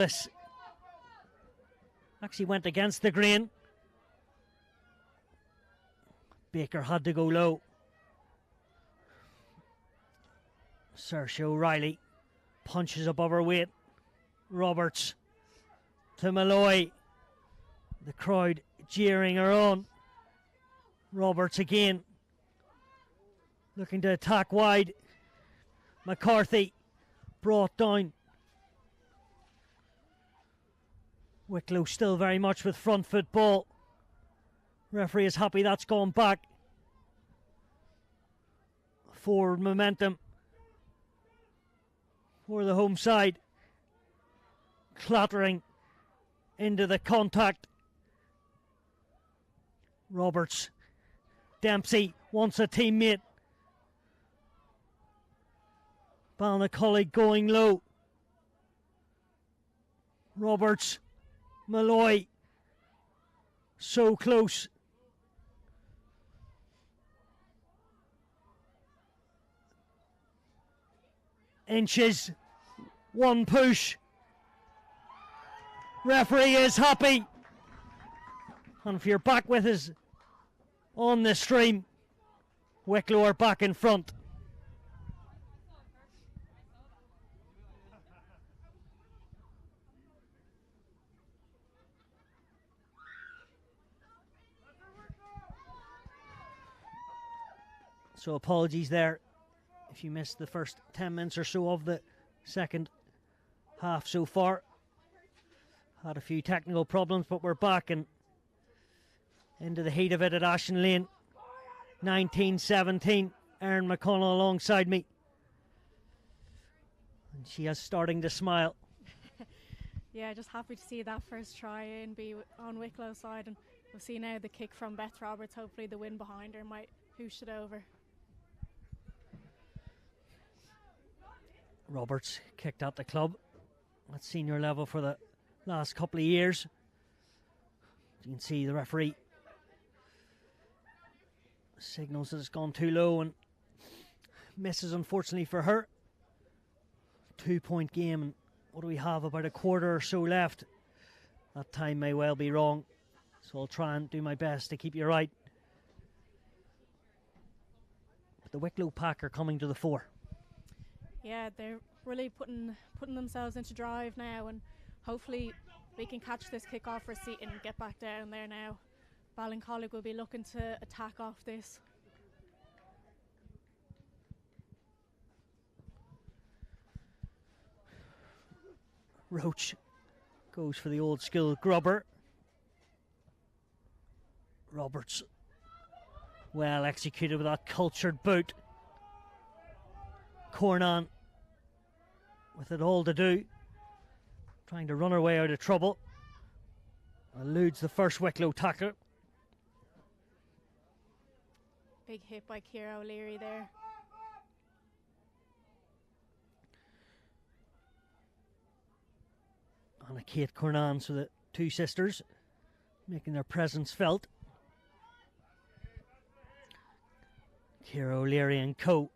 This actually went against the grain. Baker had to go low. Saoirse O'Reilly punches above her weight. Roberts to Malloy. The crowd jeering her on. Roberts again, looking to attack wide. McCarthy brought down. Wicklow still very much with front foot ball. Referee is happy that's gone back. Forward momentum for the home side. Clattering into the contact. Roberts. Dempsey wants a teammate. Ballinacollig going low. Roberts. Malloy. So close. Inches. One push. Referee is happy. And if you're back with us on the stream, Wicklow are back in front. So apologies there if you missed the first 10 minutes or so of the second half so far. Had a few technical problems, but we're back and into the heat of it at Ashton Lane. 19-17. Erin McConnell alongside me. And she is starting to smile. Yeah, just happy to see that first try and be on Wicklow's side. And we'll see now the kick from Beth Roberts. Hopefully the win behind her might hoosh it over. Roberts kicked at the club at senior level for the last couple of years. You can see the referee signals that it's gone too low and misses, unfortunately for her. 2-point game, and what do we have, about a quarter or so left. That time may well be wrong, so I'll try and do my best to keep you right. But the Wicklow pack are coming to the fore. Yeah, they're really putting themselves into drive now, and hopefully we can catch this kick off receipt and get back down there now. Ballincollig will be looking to attack off this. Roach goes for the old school grubber. Roberts well executed with that cultured boot. Cornan with it all to do, trying to run her way out of trouble. Eludes the first Wicklow tackler. Big hit by Ciara O'Leary there. And a Kate Cornan, so the two sisters making their presence felt. Ciara O'Leary and co.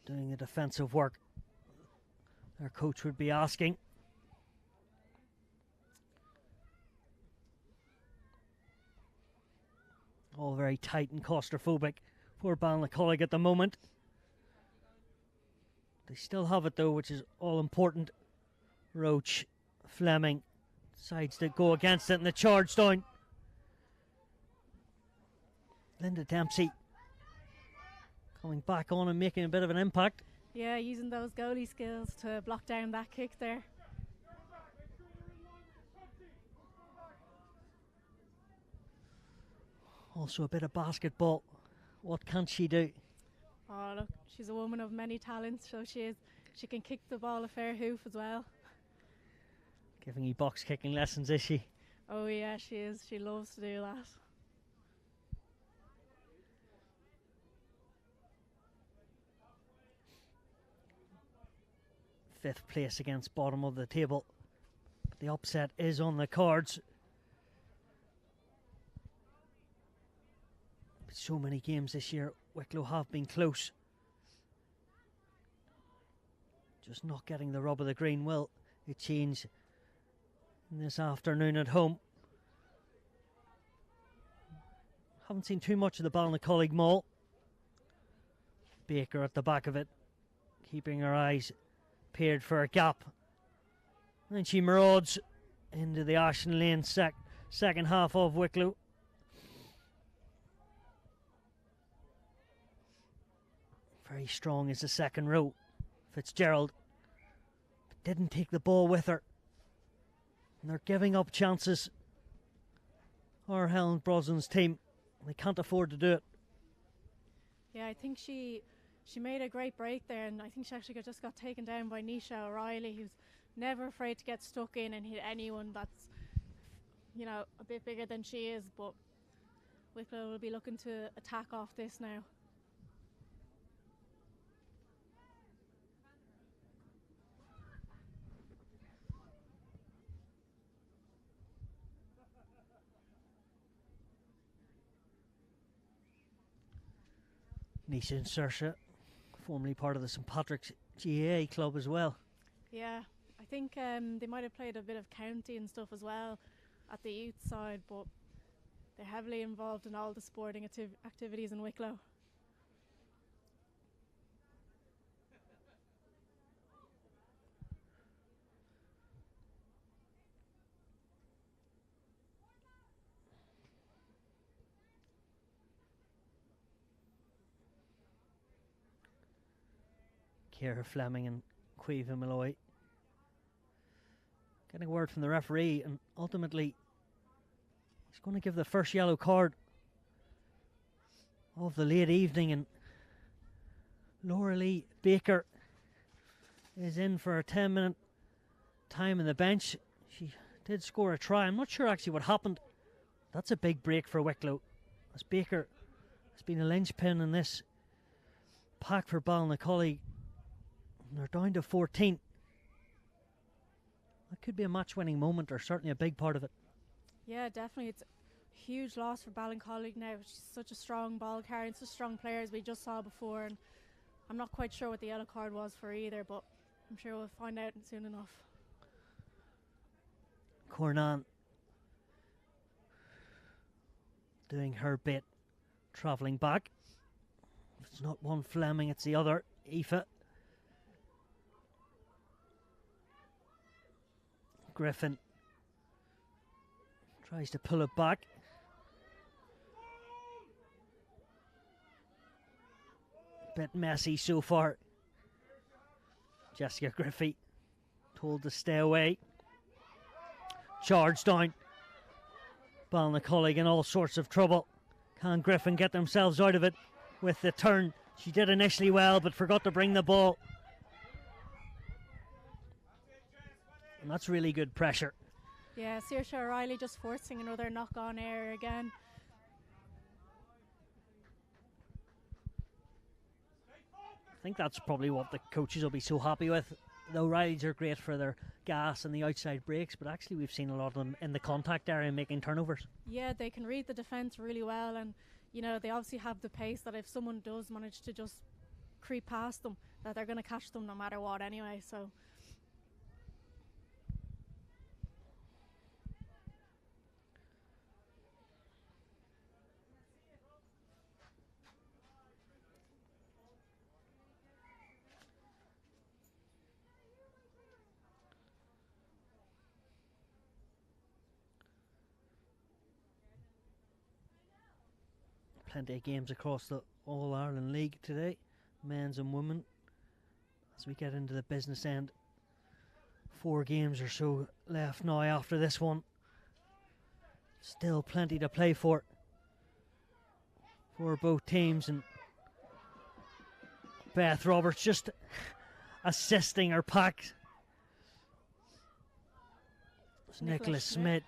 Doing the defensive work their coach would be asking. All very tight and claustrophobic for Ballinacollig at the moment. They still have it though, which is all important. Roach, Fleming decides to go against it, and the charge down. Linda Dempsey coming back on and making a bit of an impact. Yeah, using those goalie skills to block down that kick there. Also a bit of basketball. What can she do? Oh look, she's a woman of many talents, so she is. She can kick the ball a fair hoof as well. Giving you box kicking lessons, is she? Oh yeah, she is. She loves to do that. Fifth place against bottom of the table. The upset is on the cards. So many games this year, Wicklow have been close. just not getting the rub of the green. Will it change this afternoon at home? Haven't seen too much of the Ballinacollig maul. Baker at the back of it, keeping her eyes peered for a gap. And then she marauds into the Ashton Lane second half of Wicklow. Very strong is the second row. Fitzgerald didn't take the ball with her. And they're giving up chances. Our Helen Brosnan's team, they can't afford to do it. Yeah, I think she made a great break there, and I think she actually just got taken down by Nisha O'Reilly, who's never afraid to get stuck in and hit anyone that's, you know, a bit bigger than she is. But Wicklow will be looking to attack off this now. Nisha and Saoirse, formerly part of the St Patrick's GAA club as well. Yeah, I think they might have played a bit of county and stuff as well at the youth side, but they're heavily involved in all the sporting activities in Wicklow. Ciara Fleming and Caoimhe Malloy getting word from the referee, and ultimately he's going to give the first yellow card of the late evening, and Laura Lee Baker is in for a 10-minute time on the bench. She did score a try. I'm not sure actually what happened. That's a big break for Wicklow, as Baker has been a linchpin in this pack for Ballinacollig. They're down to 14. That could be a match-winning moment, or certainly a big part of it. Yeah, definitely. It's a huge loss for Ballincollig now. She's such a strong ball carrier and such strong players we just saw before, and I'm not quite sure what the yellow card was for either, but I'm sure we'll find out soon enough. Cornan doing her bit, travelling back. If it's not one Fleming, it's the other, Aoife. Griffin tries to pull it back. Bit messy so far. Jessica Griffey told to stay away. Charge down. Ballinacollig in all sorts of trouble. Can Griffin get themselves out of it with the turn? She did initially well, but forgot to bring the ball. And that's really good pressure. Yeah, Saoirse O'Reilly just forcing another knock-on error again. I think that's probably what the coaches will be so happy with. The O'Reillys are great for their gas and the outside breaks, but actually we've seen a lot of them in the contact area making turnovers. Yeah, they can read the defence really well, and you know, they obviously have the pace that if someone does manage to just creep past them, that they're going to catch them no matter what anyway, so... Plenty of games across the All-Ireland League today, men's and women. As we get into the business end, 4 games or so left now after this one. Still plenty to play for both teams, and Beth Roberts just assisting her pack. Nicholas Smith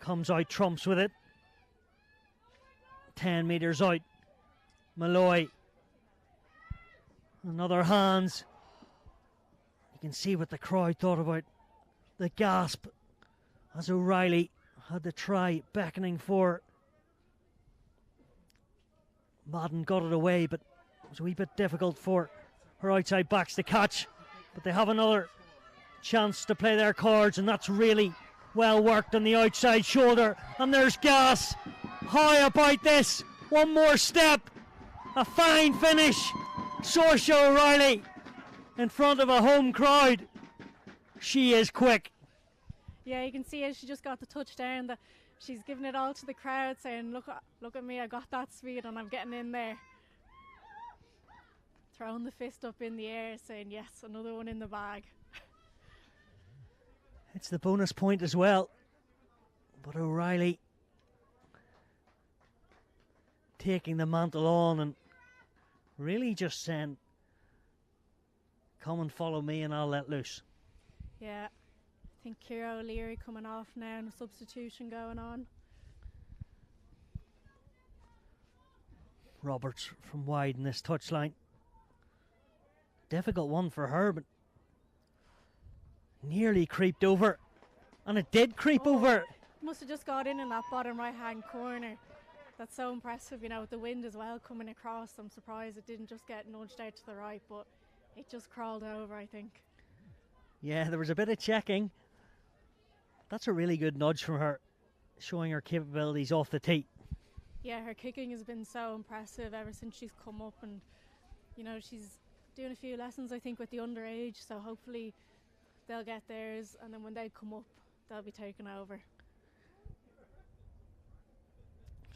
comes out trumps with it. 10 metres out. Malloy. Another hands. You can see what the crowd thought about the gasp as O'Reilly had the try beckoning for. Madden got it away, but it was a wee bit difficult for her outside backs to catch. But they have another chance to play their cards, and that's really well worked on the outside shoulder. And there's gas. How about this? One more step. A fine finish. Saoirse O'Reilly in front of a home crowd. She is quick. Yeah, you can see as she just got the touchdown that she's giving it all to the crowd, saying, look at me, I got that speed and I'm getting in there. Throwing the fist up in the air, saying, yes, another one in the bag. It's the bonus point as well. But O'Reilly taking the mantle on and really just saying, come and follow me and I'll let loose. Yeah, I think Ciara O'Leary coming off now and a substitution going on. Roberts from wide in this touchline. Difficult one for her, but nearly creeped over. And it did creep over. Must have just got in that bottom right hand corner. That's so impressive, you know, with the wind as well coming across. I'm surprised it didn't just get nudged out to the right, but it just crawled over, I think. Yeah, there was a bit of checking. That's a really good nudge from her, showing her capabilities off the tee. Yeah, her kicking has been so impressive ever since she's come up, and you know, she's doing a few lessons I think with the underage, so hopefully they'll get theirs, and then when they come up they'll be taken over.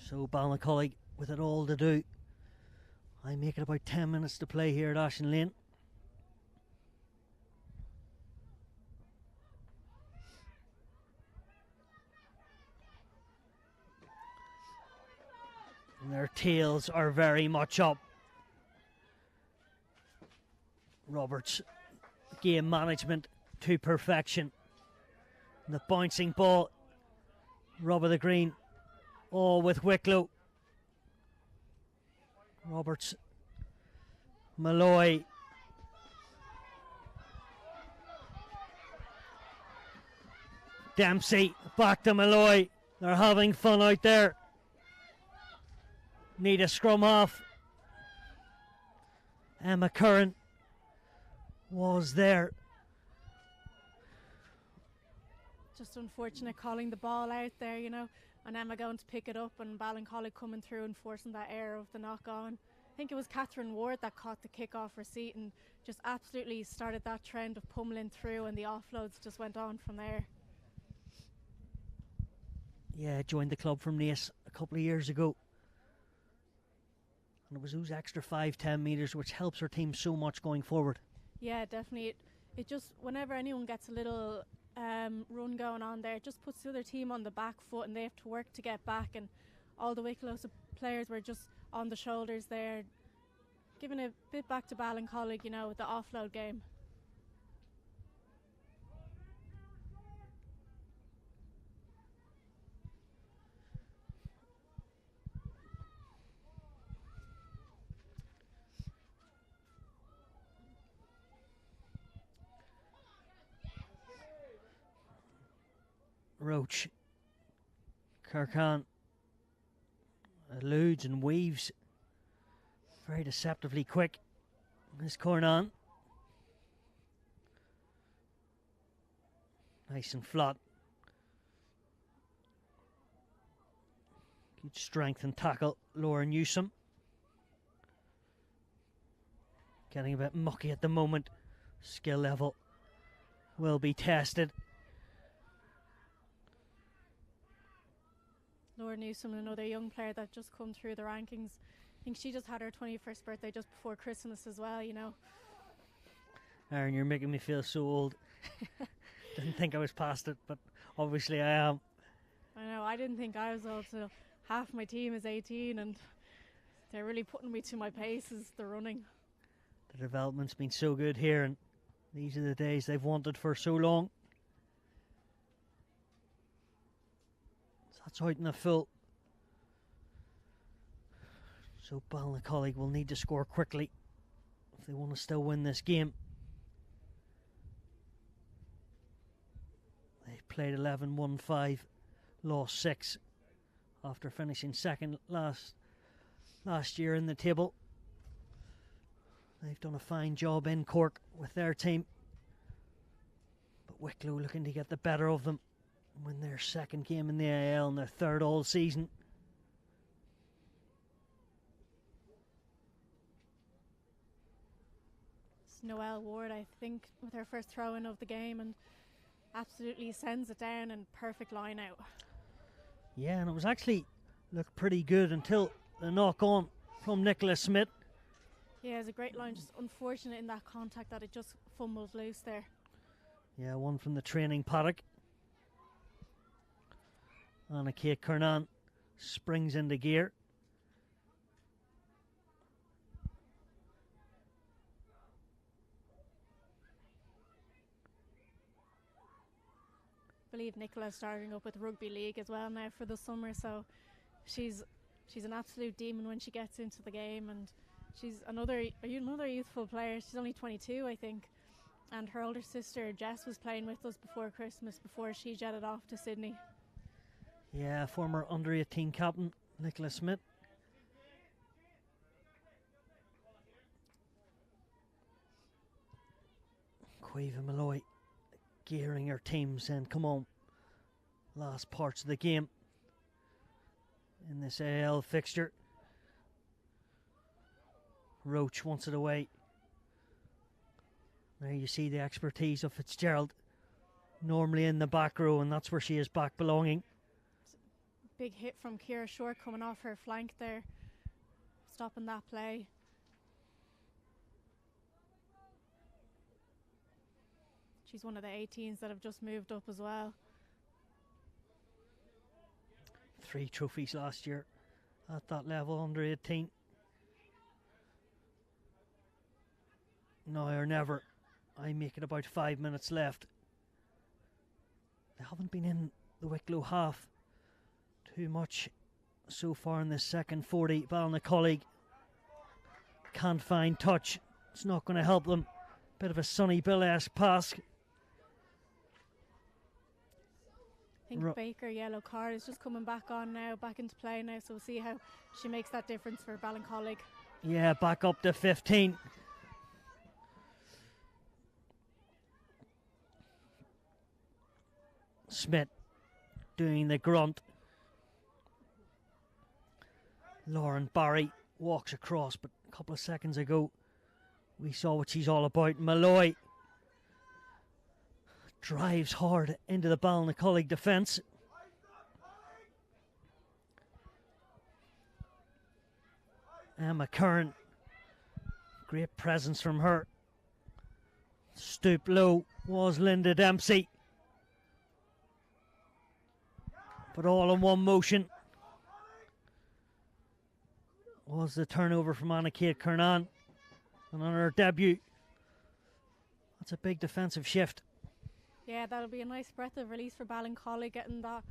So Ballinacollig with it all to do. I make it about 10 minutes to play here at Ashen Lane. And their tails are very much up. Roberts, game management to perfection. And the bouncing ball, rub of the green, all with Wicklow. Roberts, Malloy. Dempsey, back to Malloy. They're having fun out there. Need a scrum half. Emma Curran was there. Just unfortunate calling the ball out there, you know, and Emma going to pick it up and Ballincollig coming through and forcing that error of the knock on. I think it was Catherine Ward that caught the kick off receipt and just absolutely started that trend of pummeling through, and the offloads just went on from there. Yeah, joined the club from Naas a couple of years ago. And it was those extra 5-10 metres which helps her team so much going forward. Yeah, definitely. It just, whenever anyone gets a little run going on there, it just puts the other team on the back foot and they have to work to get back, and all the Wicklow players were just on the shoulders there, giving a bit back to Ballincollig, you know, with the offload game. Roach, Kirkan eludes and weaves, very deceptively quick. There's Cornan, nice and flat. Good strength and tackle, Laura Newsom. Getting a bit mucky at the moment. Skill level will be tested. Laura Newsom, another young player that just come through the rankings. I think she just had her 21st birthday just before Christmas as well, you know. Aaron, you're making me feel so old. Didn't think I was past it, but obviously I am. I know, I didn't think I was old, so half my team is 18 and they're really putting me to my paces, the running. The development's been so good here, and these are the days they've wanted for so long. That's out in the full. So Ballinacollig will need to score quickly if they want to still win this game. They played 11-1-5, lost 6 after finishing second last year in the table. They've done a fine job in Cork with their team. Wicklow looking to get the better of them, win their second game in the AIL and their third all season. It's Noelle Ward, I think, with her first throw-in of the game, and absolutely sends it down in perfect line out. Yeah, and it was actually looked pretty good until the knock on from Nicholas Smith. Yeah, it's a great line, just unfortunate in that contact that it just fumbled loose there. Yeah, one from the training paddock. Anna Kate Kernan springs into gear. I believe Nicola's starting up with Rugby League as well now for the summer, so she's an absolute demon when she gets into the game, and she's another youthful player. She's only 22, I think, and her older sister Jess was playing with us before Christmas, before she jetted off to Sydney. Yeah, former under-18 captain Nicholas Smith. Caoimhe Malloy gearing her team, saying, come on, last parts of the game in this AIL fixture. Roach wants it away. There you see the expertise of Fitzgerald, normally in the back row, and that's where she is back belonging. Big hit from Ciara Short coming off her flank there, stopping that play. She's one of the 18s that have just moved up as well. 3 trophies last year at that level, under 18. Now or never. I make it about 5 minutes left. They haven't been in the Wicklow half too much so far in this second 40. Ballinacollig can't find touch. It's not going to help them. Bit of a Sonny Bill-esque pass. I think Baker yellow card is just coming back on now, back into play now, so we'll see how she makes that difference for Ballincollig. Yeah, back up to 15. Smith doing the grunt. Lauren Barry walks across, but a couple of seconds ago we saw what she's all about. Malloy drives hard into the Ballinacollig defence. Emma Curran, great presence from her. Stoop low was Linda Dempsey, but all in one motion was the turnover from Anna Kate Kernan. And on her debut, that's a big defensive shift. Yeah, that'll be a nice breath of release for Ballincollig, getting that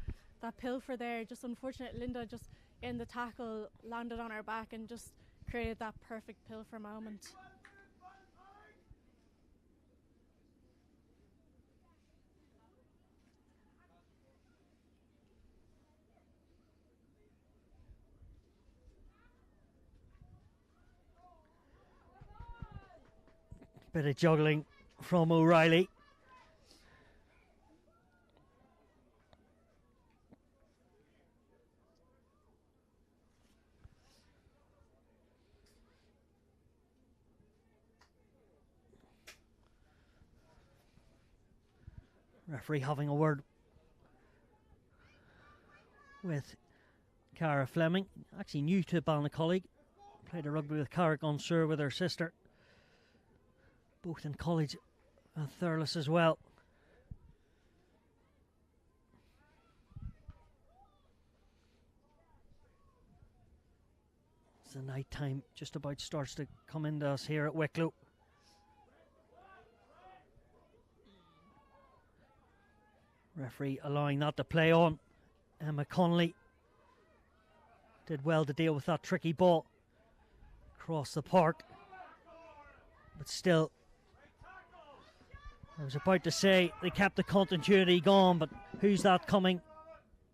pilfer there. Just unfortunate, Linda just in the tackle landed on her back and just created that perfect pilfer moment. Bit of juggling from O'Reilly. Referee having a word with Cara Fleming, actually new to Ballinacollig, played a rugby with Cara Gonsur with her sister, both in college and Thurles as well. As the night time just about starts to come into us here at Wicklow. Referee allowing that to play on. Emma Connolly did well to deal with that tricky ball across the park, but still, I was about to say they kept the continuity going, but who's that coming?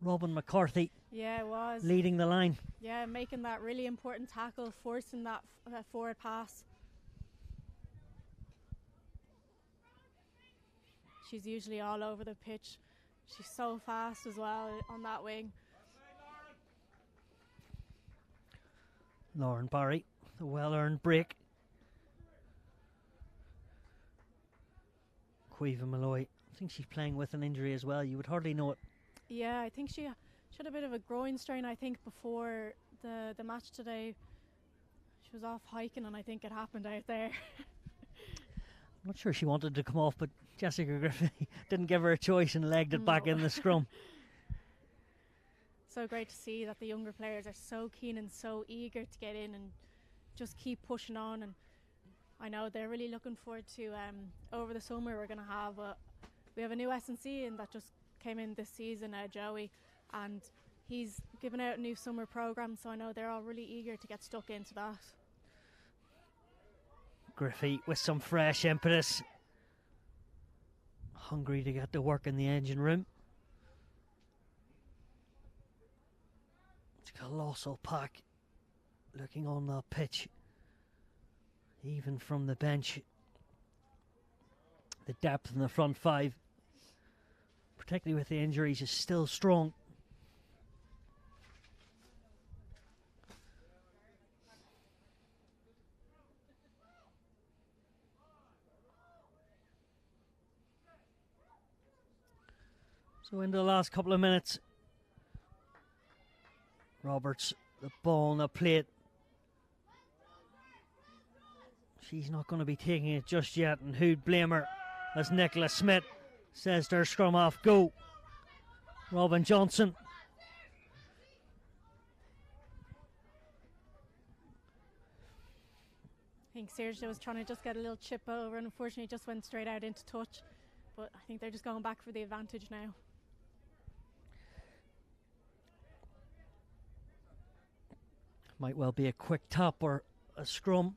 Robin McCarthy. Yeah, it was. Leading the line. Yeah, making that really important tackle, forcing that forward pass. She's usually all over the pitch. She's so fast as well on that wing. Lauren Barry, the well-earned break. Caoimhe Malloy, I think she's playing with an injury as well. You would hardly know it. Yeah, I think she had a bit of a groin strain, I think, before the match today. She was off hiking and I think it happened out there. I'm not sure she wanted to come off, but Jessica Griffey didn't give her a choice and legged it back in the scrum. So great to see that the younger players are so keen and so eager to get in and just keep pushing on. And I know they're really looking forward to over the summer we're going to have we have a new S&C and that just came in this season, Joey, and he's given out a new summer programme, so I know they're all really eager to get stuck into that. Griffey with some fresh impetus, hungry to get to work in the engine room. It's a colossal pack looking on that pitch, even from the bench. The depth in the front five, particularly with the injuries, is still strong. So into the last couple of minutes, Roberts, the ball on the plate. She's not going to be taking it just yet, and who'd blame her, as Nicola Smith says to her scrum half, go. Robin Johnson. I think Sergio was trying to just get a little chip over and unfortunately just went straight out into touch. But I think they're just going back for the advantage now. Might well be a quick tap or a scrum.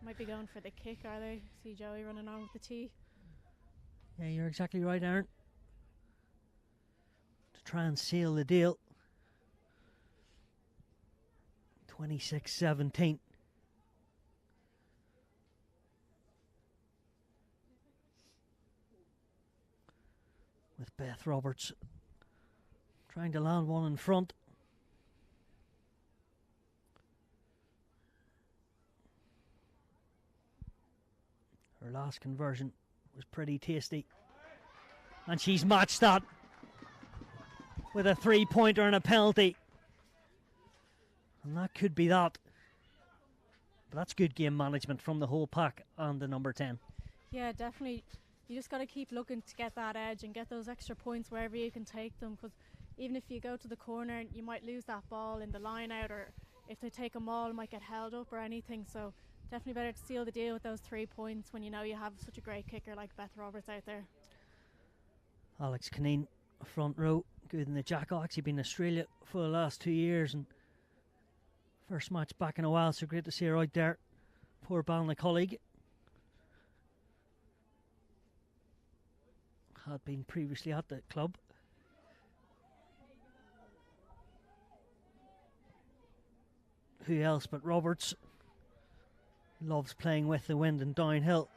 Might be going for the kick, are they? See Joey running on with the tee. Yeah, you're exactly right, Aaron. To try and seal the deal. 26-17. With Beth Roberts trying to land one in front. Her last conversion was pretty tasty. And she's matched that with a 3-pointer and a penalty. And that could be that. But that's good game management from the whole pack and the number 10. Yeah, definitely. You just got to keep looking to get that edge and get those extra points wherever you can take them. Because even if you go to the corner, you might lose that ball in the line out, or if they take a maul, it might get held up or anything. So definitely better to seal the deal with those 3 points when you know you have such a great kicker like Beth Roberts out there. Alex Kineen, front row, good in the Jackal. Actually been in Australia for the last 2 years and first match back in a while, so great to see her out there. Poor Ballinacollig. Had been previously at the club. Who else but Roberts? Loves playing with the wind and downhill.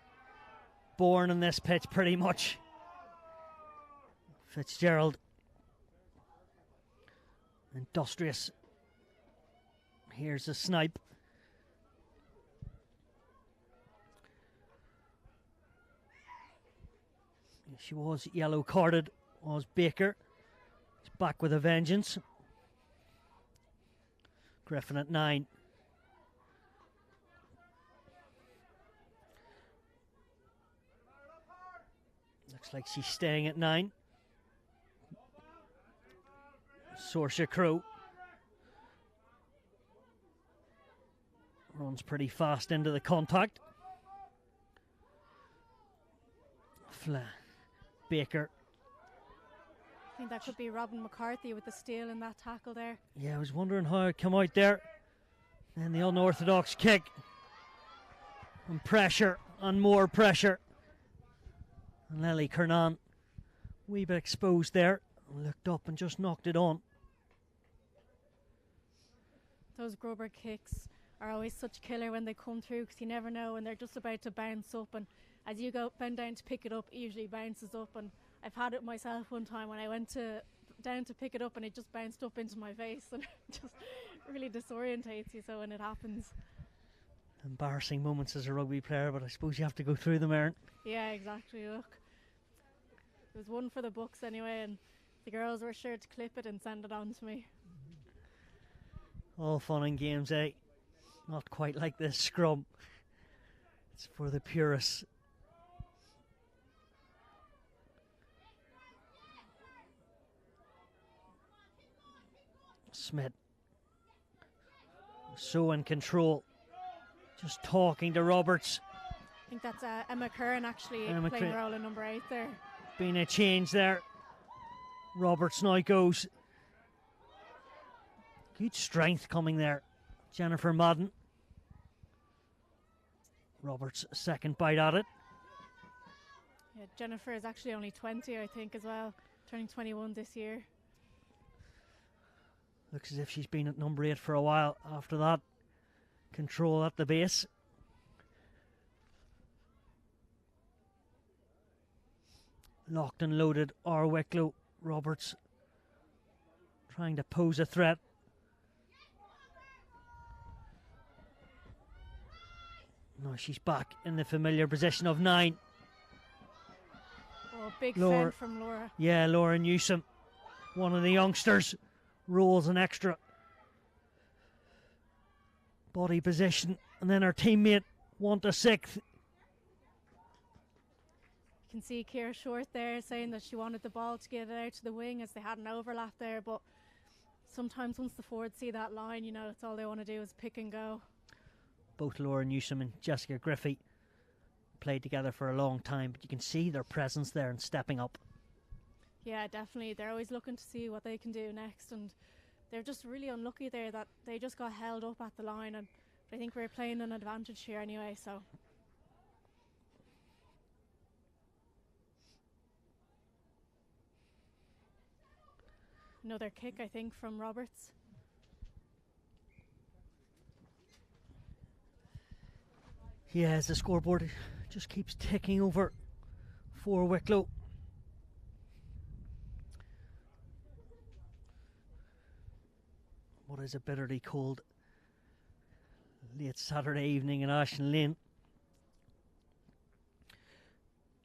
Born in this pitch pretty much. Fitzgerald. Industrious. Here's a snipe. She was yellow carded, was Baker. She's back with a vengeance. Griffin at 9. Looks like she's staying at 9. Saoirse Crowe runs pretty fast into the contact. Baker. I think that could be Robin McCarthy with the steal in that tackle there. Yeah, I was wondering how it come out there. And the unorthodox kick. And pressure, and more pressure. And Lily Kernan, wee bit exposed there. Looked up and just knocked it on. Those Gruber kicks are always such killer when they come through, because you never know when they're just about to bounce up, and as you go bend down to pick it up, it usually bounces up. And I've had it myself one time when I went down to pick it up and it just bounced up into my face, and it just really disorientates you. So when it happens, embarrassing moments as a rugby player, but I suppose you have to go through them, Erin. Yeah, exactly. Look, it was one for the books anyway, and the girls were sure to clip it and send it on to me. All fun and games, eh? Not quite like this scrum. It's for the purists. Smith. So in control. Just talking to Roberts. I think that's Emma Curran actually playing the role of number 8 there. Been a change there. Roberts now goes. Good strength coming there. Jennifer Madden. Roberts' second bite at it. Yeah, Jennifer is actually only 20, I think, as well. Turning 21 this year. Looks as if she's been at number 8 for a while. After that, control at the base. Locked and loaded are Wicklow. Roberts trying to pose a threat. No, she's back in the familiar position of 9. Oh, big fend from Laura. Yeah, Laura Newsom, one of the youngsters, rolls an extra body position, and then her teammate want a 6th. You can see Ciara Short there saying that she wanted the ball to get it out to the wing as they had an overlap there, but sometimes once the forwards see that line, you know, that's all they want to do is pick and go. Both Laura Newsom and Jessica Griffey played together for a long time, but you can see their presence there and stepping up. Yeah, definitely. They're always looking to see what they can do next, and they're just really unlucky there that they just got held up at the line, and I think we're playing an advantage here anyway, so. Another kick, I think, from Roberts. Yeah, as the scoreboard just keeps ticking over for Wicklow. What is a bitterly cold late Saturday evening in Ashton Lane.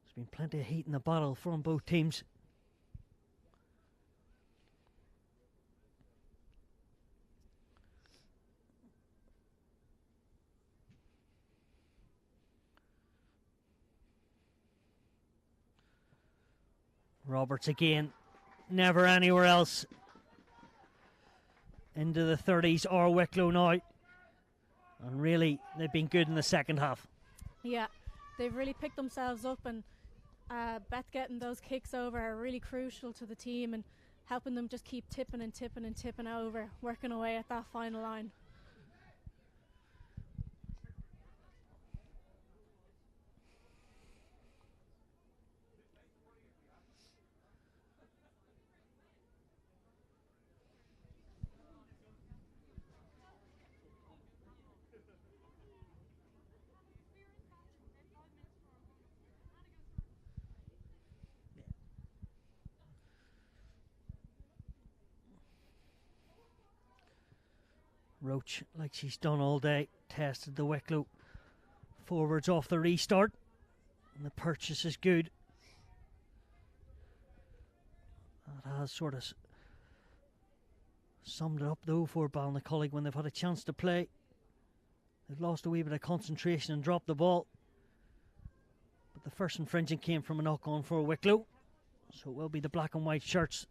There's been plenty of heat in the battle from both teams. Roberts again, never anywhere else. Into the 30s are Wicklow now. And really, they've been good in the second half. Yeah, they've really picked themselves up, and Beth getting those kicks over are really crucial to the team and helping them just keep tipping and tipping and tipping over, working away at that final line. Roach, like she's done all day, tested the Wicklow forwards off the restart, and the purchase is good. That has sort of summed it up though for Ballinacollig when they've had a chance to play. They've lost a wee bit of concentration and dropped the ball, but the first infringing came from a knock on for Wicklow, so it will be the black and white shirts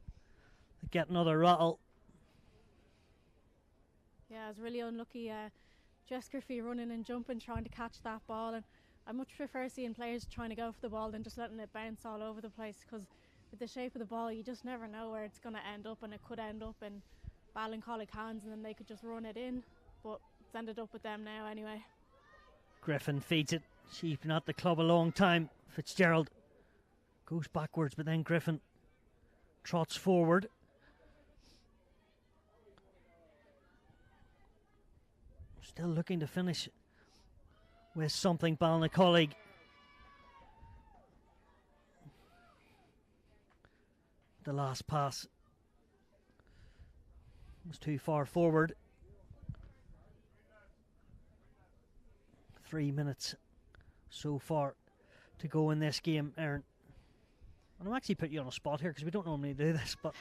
that get another rattle. Yeah, I was really unlucky. Jess Griffey running and jumping, trying to catch that ball, and I much prefer seeing players trying to go for the ball than just letting it bounce all over the place, because with the shape of the ball, you just never know where it's going to end up, and it could end up in Ballincollig hands, and then they could just run it in, but it's ended up with them now anyway. Griffin feeds it. She's been at the club a long time. Fitzgerald goes backwards, but then Griffin trots forward. Still looking to finish with something, Ballinacollig. The last pass was too far forward. 3 minutes so far to go in this game, Erin. And I'm actually putting you on a spot here because we don't normally do this, but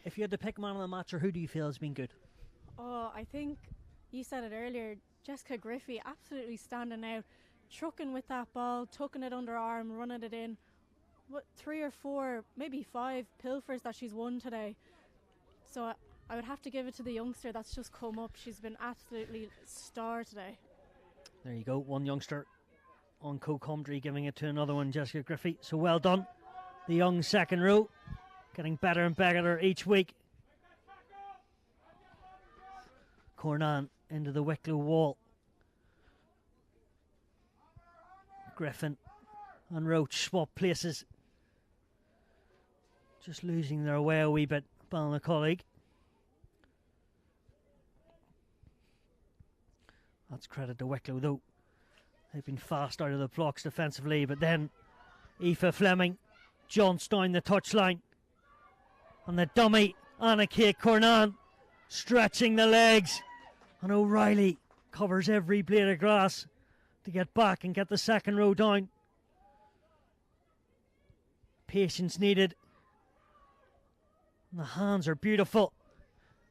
if you had to pick man of the match, or who do you feel has been good? Oh, I think you said it earlier, Jessica Griffey absolutely standing out, trucking with that ball, tucking it under arm, running it in. What, 3 or 4, maybe 5 pilfers that she's won today. So I would have to give it to the youngster that's just come up. She's been absolutely star today. There you go, one youngster on co-commentary giving it to another one, Jessica Griffey. So well done. The young second row getting better and better each week. Cornan into the Wicklow wall. Griffin and Roach swap places. Just losing their way a wee bit, Ballinacollig. That's credit to Wicklow though. They've been fast out of the blocks defensively, but then Aoife Fleming jaunts down the touchline. And the dummy, Anna Kate Cornan, stretching the legs. And O'Reilly covers every blade of grass to get back and get the second row down. Patience needed. And the hands are beautiful.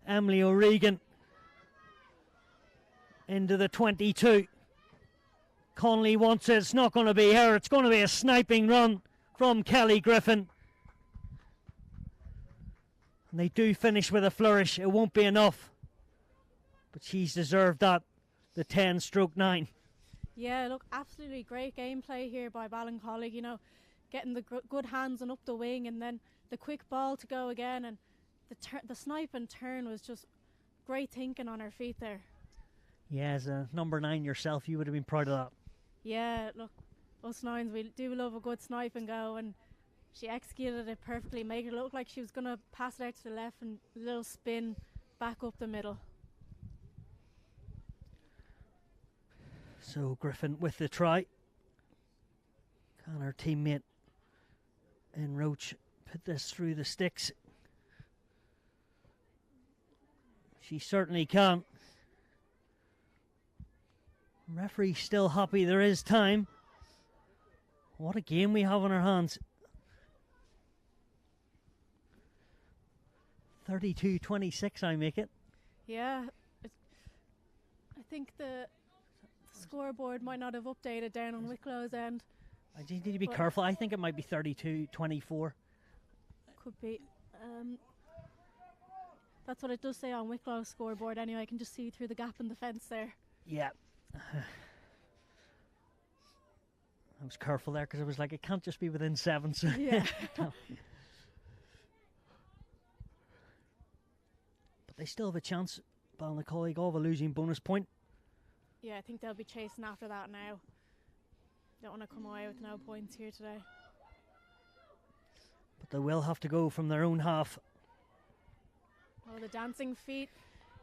Emily O'Regan into the 22. Conley wants it. It's not going to be her. It's going to be a sniping run from Kelly Griffin. And they do finish with a flourish. It won't be enough. But she's deserved that. The 10/9. Yeah, look, absolutely great gameplay here by Ballincollig. You know, getting the good hands and up the wing, and then the quick ball to go again, and the snipe and turn was just great thinking on her feet there. Yeah, as a number 9 yourself, you would have been proud of that. Yeah, look, us nines, we do love a good snipe and go, and she executed it perfectly, making it look like she was going to pass it out to the left and a little spin back up the middle. So Griffin with the try. Can her teammate in Roach put this through the sticks? She certainly can. Referee still happy there is time. What a game we have on our hands. 32-26 I make it. Yeah, I think the scoreboard might not have updated down on Wicklow's end. I just need to be careful. I think it might be 32-24. Could be. That's what it does say on Wicklow's scoreboard anyway. I can just see through the gap in the fence there. Yeah. I was careful there because I was like, it can't just be within 7. So yeah. But they still have a chance. Ballinacollig of a losing bonus point. Yeah, I think they'll be chasing after that now. Don't want to come away with no points here today. But they will have to go from their own half. Oh, the dancing feet.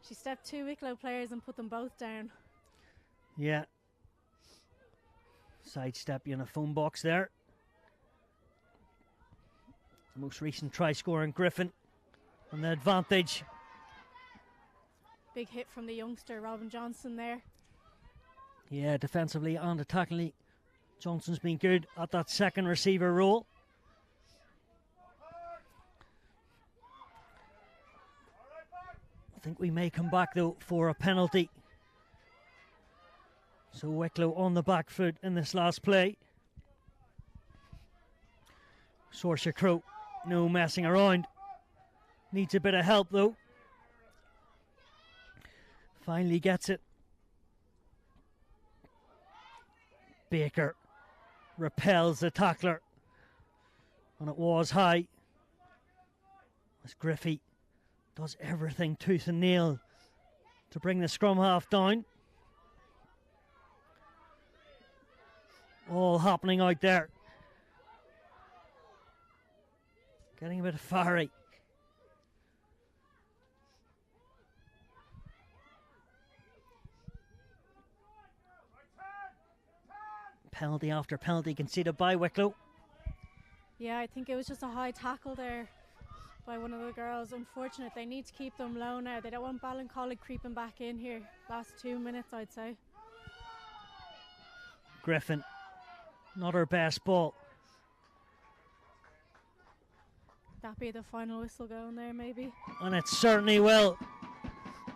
She stepped 2 Wicklow players and put them both down. Yeah. Sidestep you in a phone box there. The most recent try scoring Griffin on the advantage. Big hit from the youngster, Robin Johnson there. Yeah, defensively and attackingly, Johnson's been good at that second receiver role. I think we may come back though for a penalty. So Wicklow on the back foot in this last play. Saoirse Crowe, no messing around. Needs a bit of help though. Finally gets it. Baker repels the tackler. And it was high. As Griffey does everything tooth and nail to bring the scrum half down. All happening out there. Getting a bit fiery. Penalty after penalty conceded by Wicklow. Yeah, I think it was just a high tackle there by one of the girls. Unfortunate. They need to keep them low now. They don't want Ballincollig creeping back in here. Last 2 minutes, I'd say. Griffin, not her best ball. That be the final whistle going there, maybe? And it certainly will.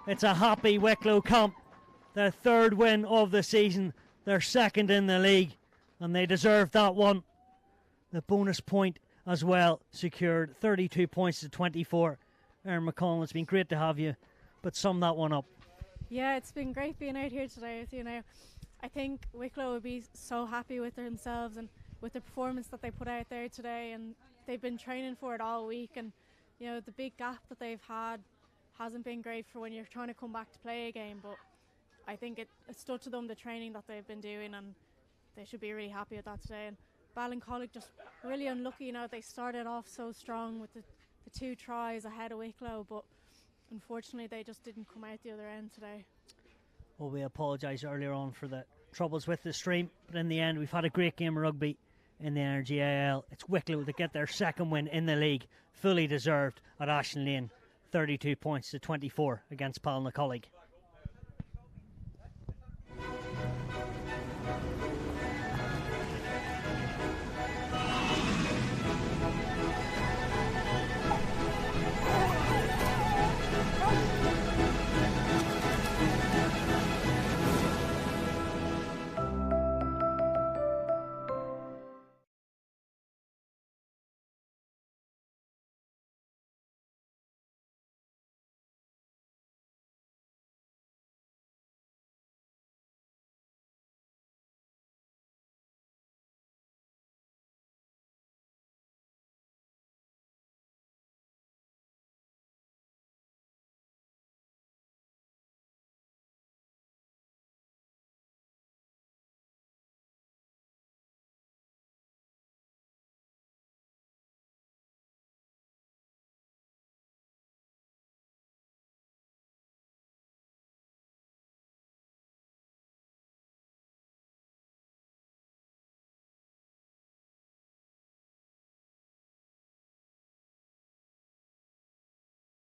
It's a happy Wicklow comp. Their third win of the season. They're second in the league. And they deserve that one. The bonus point as well secured. 32 points to 24. Erin McConnell, it's been great to have you. But sum that one up. Yeah, it's been great being out here today with you now. I think Wicklow would be so happy with themselves and with the performance that they put out there today. And they've been training for it all week. And, you know, the big gap that they've had hasn't been great for when you're trying to come back to play a game. But I think it stood to them, the training that they've been doing. And they should be really happy with that today. And Ballincollig just really unlucky. You know, they started off so strong with the 2 tries ahead of Wicklow. But unfortunately, they just didn't come out the other end today. Well, we apologise earlier on for the troubles with the stream, but in the end we've had a great game of rugby in the Energia AIL. It's Wicklow that get their second win in the league, fully deserved at Ashton Lane, 32 points to 24 against Ballinacollig.